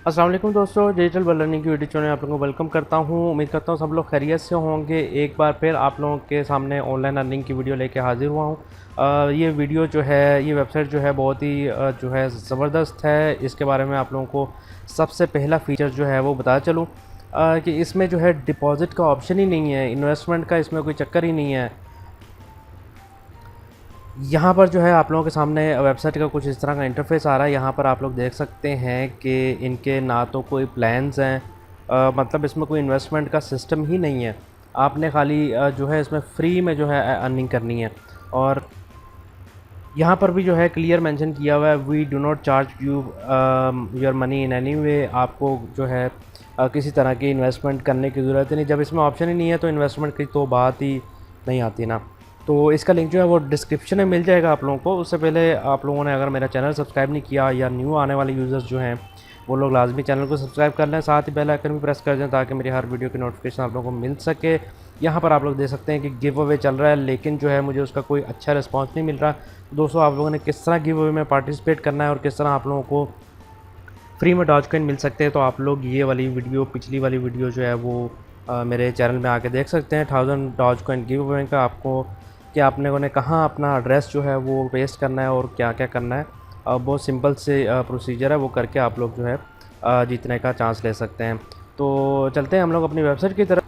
अस्सलाम वालेकुम दोस्तों, डिजिटल वर्ल्ड लर्निंग की वीडियो में आप लोगों को वेलकम करता हूं। उम्मीद करता हूं सब लोग खैरियत से होंगे। एक बार फिर आप लोगों के सामने ऑनलाइन अर्निंग की वीडियो लेके हाजिर हुआ हूं। ये वीडियो जो है, ये वेबसाइट जो है बहुत ही जो है ज़बरदस्त है। इसके बारे में आप लोगों को सबसे पहला फ़ीचर जो है वो बताया चलूँ कि इसमें जो है डिपॉज़िट का ऑप्शन ही नहीं है, इन्वेस्टमेंट का इसमें कोई चक्कर ही नहीं है। यहाँ पर जो है आप लोगों के सामने वेबसाइट का कुछ इस तरह का इंटरफेस आ रहा है। यहाँ पर आप लोग देख सकते हैं कि इनके ना तो कोई प्लान्स हैं, मतलब इसमें कोई इन्वेस्टमेंट का सिस्टम ही नहीं है। आपने खाली जो है इसमें फ्री में जो है अर्निंग करनी है। और यहाँ पर भी जो है क्लियर मेंशन किया हुआ है, we do not charge you your money in any way. आपको जो है किसी तरह की इन्वेस्टमेंट करने की ज़रूरत ही नहीं। जब इसमें ऑप्शन ही नहीं है तो इन्वेस्टमेंट की तो बात ही नहीं आती ना। तो इसका लिंक जो है वो डिस्क्रिप्शन में मिल जाएगा आप लोगों को। उससे पहले आप लोगों ने अगर मेरा चैनल सब्सक्राइब नहीं किया या न्यू आने वाले यूज़र्स जो हैं वो लोग लाजमी चैनल को सब्सक्राइब कर लें, साथ ही बेल आइकन भी प्रेस कर दें ताकि मेरी हर वीडियो की नोटिफिकेशन आप लोगों को मिल सके। यहाँ पर आप लोग देख सकते हैं कि गिव अवे चल रहा है, लेकिन जो है मुझे उसका कोई अच्छा रिस्पॉन्स नहीं मिल रहा। दोस्तों, आप लोगों ने किस तरह गिव अवे में पार्टिसिपेट करना है और किस तरह आप लोगों को फ्री में डॉज कॉइन मिल सकते हैं, तो आप लोग ये वाली वीडियो, पिछली वाली वीडियो जो है वो मेरे चैनल में आके देख सकते हैं। 1000 डॉज कॉइन गिव अवे का आपको कि आपने उन्हें कहाँ अपना एड्रेस जो है वो पेस्ट करना है और क्या क्या करना है। बहुत सिंपल से प्रोसीजर है, वो करके आप लोग जो है जीतने का चांस ले सकते हैं। तो चलते हैं हम लोग अपनी वेबसाइट की तरफ।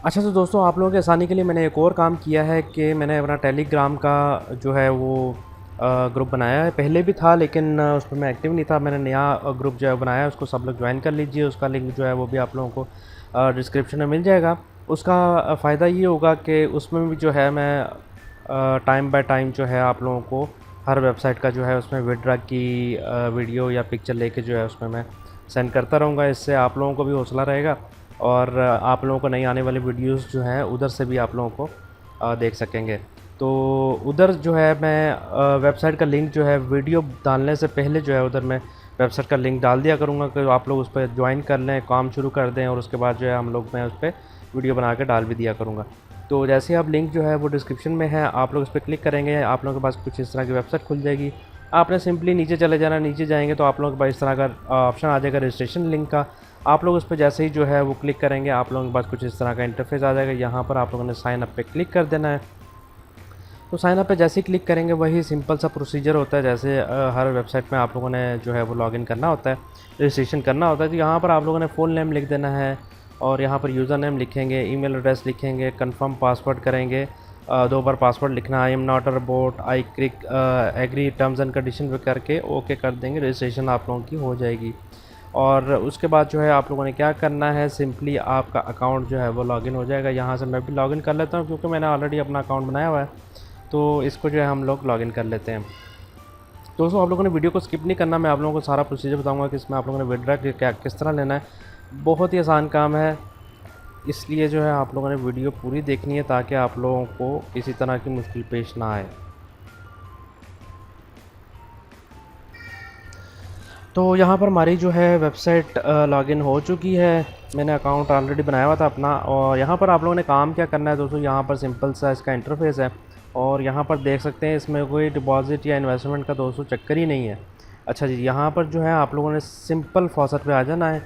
अच्छा, तो दोस्तों आप लोगों की आसानी के लिए मैंने एक और काम किया है कि मैंने अपना टेलीग्राम का जो है वो ग्रुप बनाया है। पहले भी था लेकिन उस पर मैं एक्टिव नहीं था। मैंने नया ग्रुप जो है बनाया है, उसको सब लोग ज्वाइन कर लीजिए। उसका लिंक जो है वो भी आप लोगों को डिस्क्रिप्शन में मिल जाएगा। उसका फ़ायदा ये होगा कि उसमें भी जो है मैं टाइम बाय टाइम जो है आप लोगों को हर वेबसाइट का जो है उसमें विड्रा की वीडियो या पिक्चर लेके जो है उसमें मैं सेंड करता रहूँगा। इससे आप लोगों को भी हौसला रहेगा और आप लोगों को नई आने वाली वीडियोस जो हैं उधर से भी आप लोगों को देख सकेंगे। तो उधर जो है मैं वेबसाइट का लिंक जो है वीडियो डालने से पहले जो है उधर मैं वेबसाइट का लिंक डाल दिया करूँगा कि आप लोग उस पर ज्वाइन कर लें, काम शुरू कर दें और उसके बाद जो है हम लोग मैं उस पर वीडियो बना के डाल भी दिया करूँगा। तो जैसे आप लिंक जो है वो डिस्क्रिप्शन में है, आप लोग उस पर क्लिक करेंगे, आप लोगों के पास कुछ इस तरह की वेबसाइट खुल जाएगी। आपने सिंपली नीचे चले जाना, नीचे जाएंगे तो आप लोगों के पास इस तरह का ऑप्शन आ जाएगा रजिस्ट्रेशन लिंक का। आप लोग उस पर जैसे ही जो है वो क्लिक करेंगे, आप लोगों के पास कुछ इस तरह का इंटरफेस आ जाएगा। यहाँ पर आप लोगों ने साइन अप पे क्लिक कर देना है। तो साइन अप पे जैसे ही क्लिक करेंगे वही सिंपल सा प्रोसीजर होता है, जैसे हर वेबसाइट में आप लोगों ने जो है वो लॉगिन करना होता है, रजिस्ट्रेशन करना होता है। तो यहाँ पर आप लोगों ने फ़ुल नेम लिख देना है और यहाँ पर यूज़र नेम लिखेंगे, ईमेल एड्रेस लिखेंगे, कंफर्म पासवर्ड करेंगे, 2 बार पासवर्ड लिखना, I am not a robot, I click agree terms and condition पे करके ओके कर देंगे। रजिस्ट्रेशन आप लोगों की हो जाएगी। और उसके बाद जो है आप लोगों ने क्या करना है, सिंपली आपका अकाउंट जो है वो लॉगिन हो जाएगा। यहाँ से मैं भी लॉगिन कर लेता हूँ क्योंकि मैंने ऑलरेडी अपना अकाउंट बनाया हुआ है। तो इसको जो है हम लोग लॉगिन कर लेते हैं। दोस्तों, आप लोगों ने वीडियो को स्किप नहीं करना, मैं आप लोगों को सारा प्रोसीजर बताऊंगा कि इसमें आप लोगों ने विड्रा क्या किस तरह लेना है। बहुत ही आसान काम है, इसलिए जो है आप लोगों ने वीडियो पूरी देखनी है ताकि आप लोगों को किसी तरह की मुश्किल पेश ना आए। तो यहाँ पर हमारी जो है वेबसाइट लॉगिन हो चुकी है। मैंने अकाउंट ऑलरेडी बनाया हुआ था अपना। और यहाँ पर आप लोगों ने काम क्या करना है दोस्तों, यहाँ पर सिंपल सा इसका इंटरफेस है और यहाँ पर देख सकते हैं इसमें कोई डिपॉज़िट या इन्वेस्टमेंट का दोस्तों चक्कर ही नहीं है। अच्छा जी, यहाँ पर जो है आप लोगों ने सिंपल फॉसेट पे आ जाना है।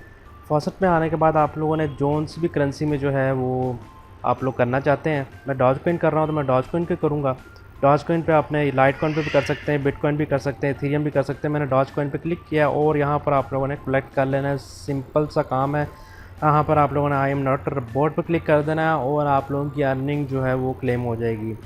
फॉसेट में आने के बाद आप लोगों ने जोन सी भी करेंसी में जो है वो आप लोग करना चाहते हैं। मैं डॉज कॉइन कर रहा हूँ तो मैं डॉज कॉइन पे करूँगा। डॉज कॉइन पे आपने लाइट कॉइन पे भी कर सकते हैं, बिटकॉइन भी कर सकते हैं, इथेरियम भी कर सकते हैं। मैंने डॉज कॉइन पे क्लिक किया और यहाँ पर आप लोगों ने कलेक्ट कर लेना है। सिंपल सा काम है। यहाँ पर आप लोगों ने आई एम नॉट बोर्ड पर क्लिक कर देना है और आप लोगों की अर्निंग जो है वो क्लेम हो जाएगी।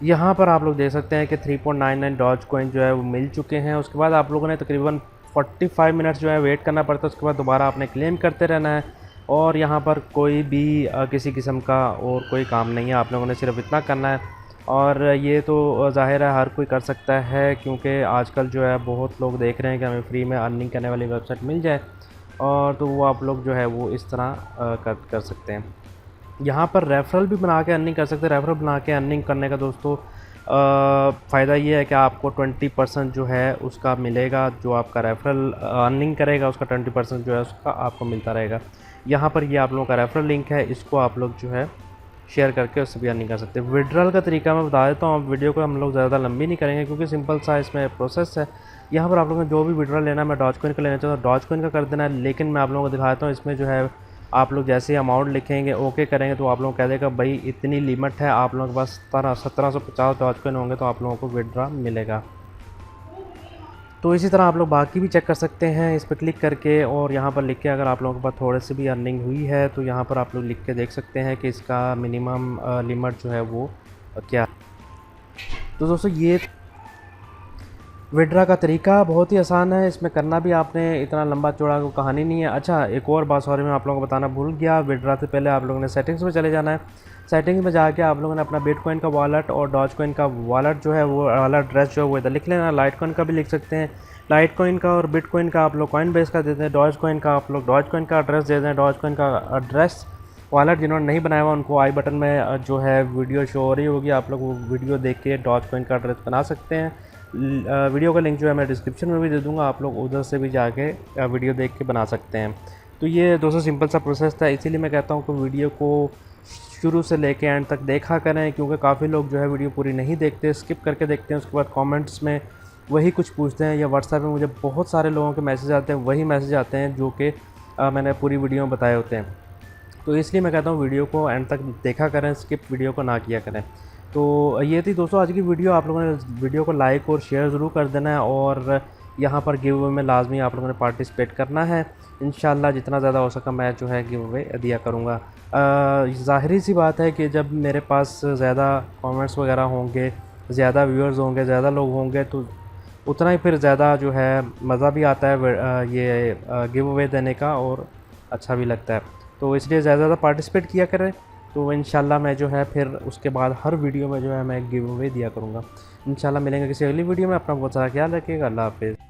यहाँ पर आप लोग देख सकते हैं कि 3.99 डॉज कॉइन जो है वो मिल चुके हैं। उसके बाद आप लोगों ने तकरीबन 45 मिनट्स जो है वेट करना पड़ता है। उसके बाद दोबारा आपने क्लेम करते रहना है और यहाँ पर कोई भी किसी किस्म का और कोई काम नहीं है, आप लोगों ने सिर्फ इतना करना है। और ये तो ज़ाहिर है हर कोई कर सकता है क्योंकि आजकल जो है बहुत लोग देख रहे हैं कि हमें फ्री में अर्निंग करने वाली वेबसाइट मिल जाए, और तो वो आप लोग जो है वो इस तरह कर सकते हैं। यहाँ पर रेफरल भी बना के अर्निंग कर सकते हैं। रेफरल बना के अर्निंग करने का दोस्तों फ़ायदा ये है कि आपको 20% जो है उसका मिलेगा। जो आपका रेफरल अर्निंग करेगा उसका 20% जो है उसका आपको मिलता रहेगा। यहाँ पर ये आप लोगों का रेफरल लिंक है, इसको आप लोग जो है शेयर करके उससे भी अर्निंग कर सकते हैं। विड्रॉल का तरीका मैं बता देता हूँ, अब वीडियो को हम लोग ज़्यादा लंबी नहीं करेंगे क्योंकि सिंपल सा इसमें प्रोसेस है। यहाँ पर आप लोगों ने जो भी विड्रॉल लेना है, मैं डॉज कॉइन का लेना चाहता हूँ डॉज कॉइन का कर देना है, लेकिन मैं आप लोगों को दिखाता हूँ इसमें जो है आप लोग जैसे ही अमाउंट लिखेंगे ओके करेंगे तो आप लोगों को कह देगा भाई इतनी लिमिट है, आप लोगों के पास 1750 डॉज कॉइन होंगे तो आप लोगों को विड्रॉ मिलेगा। तो इसी तरह आप लोग बाकी भी चेक कर सकते हैं इस पर क्लिक करके, और यहाँ पर लिख के अगर आप लोगों के पास थोड़े से भी अर्निंग हुई है तो यहाँ पर आप लोग लिख के देख सकते हैं कि इसका मिनिमम लिमिट जो है वो क्या। तो दोस्तों ये विड्रा का तरीका बहुत ही आसान है, इसमें करना भी आपने इतना लंबा चौड़ा को कहानी नहीं है। अच्छा एक और बात सॉरी मैं आप लोगों को बताना भूल गया, विड्रा से पहले आप लोगों ने सेटिंग्स में चले जाना है। सेटिंग्स में जाके आप लोगों ने अपना बिटकॉइन का वॉलेट और डॉज कॉइन का वॉलेट जो है वो वाला एड्रेस जो है वो इधर लिख लेना। लाइट कॉइन का भी लिख सकते हैं, लाइट कॉइन का और बिटकॉइन का आप लोग कॉइन बेस का देते हैं, डॉज कॉइन का आप लोग डॉज कॉइन का एड्रेस दे दें। डॉज कॉइन का एड्रेस वॉलेट जिन्होंने नहीं बनाया हुआ उनको आई बटन में जो है वीडियो शो हो रही होगी, आप लोग वो वीडियो देख के डॉज कॉइन का एड्रेस बना सकते हैं। वीडियो का लिंक जो है मैं डिस्क्रिप्शन में भी दे दूंगा, आप लोग उधर से भी जाके वीडियो देख के बना सकते हैं। तो ये दोस्तों सिंपल सा प्रोसेस था, इसीलिए मैं कहता हूँ कि वीडियो को शुरू से लेके एंड तक देखा करें, क्योंकि काफ़ी लोग जो है वीडियो पूरी नहीं देखते, स्किप करके देखते हैं, उसके बाद कमेंट्स में वही कुछ पूछते हैं, या व्हाट्सएप में मुझे बहुत सारे लोगों के मैसेज आते हैं, वही मैसेज आते हैं जो कि मैंने पूरी वीडियो में बताए होते हैं। तो इसलिए मैं कहता हूँ वीडियो को एंड तक देखा करें, स्किप वीडियो को ना किया करें। तो ये थी दोस्तों आज की वीडियो, आप लोगों ने वीडियो को लाइक और शेयर ज़रूर कर देना है, और यहाँ पर गिव अवे में लाजमी आप लोगों ने पार्टिसिपेट करना है। इंशाल्लाह जितना ज़्यादा हो सका मैं जो है गिव अवे दिया करूँगा। ज़ाहिरी सी बात है कि जब मेरे पास ज़्यादा कमेंट्स वगैरह होंगे, ज़्यादा व्यूअर्स होंगे, ज़्यादा लोग होंगे तो उतना ही फिर ज़्यादा जो है मज़ा भी आता है ये गिव अवे देने का, और अच्छा भी लगता है। तो इसलिए ज़्यादा पार्टिसिपेट किया करें, तो इंशाल्लाह मैं जो है फिर उसके बाद हर वीडियो में जो है मैं गिव अवे दिया करूँगा। इंशाल्लाह मिलेंगे किसी अगली वीडियो में, अपना बहुत सारा ख्याल रखिएगा। अल्लाह हाफ़िज़।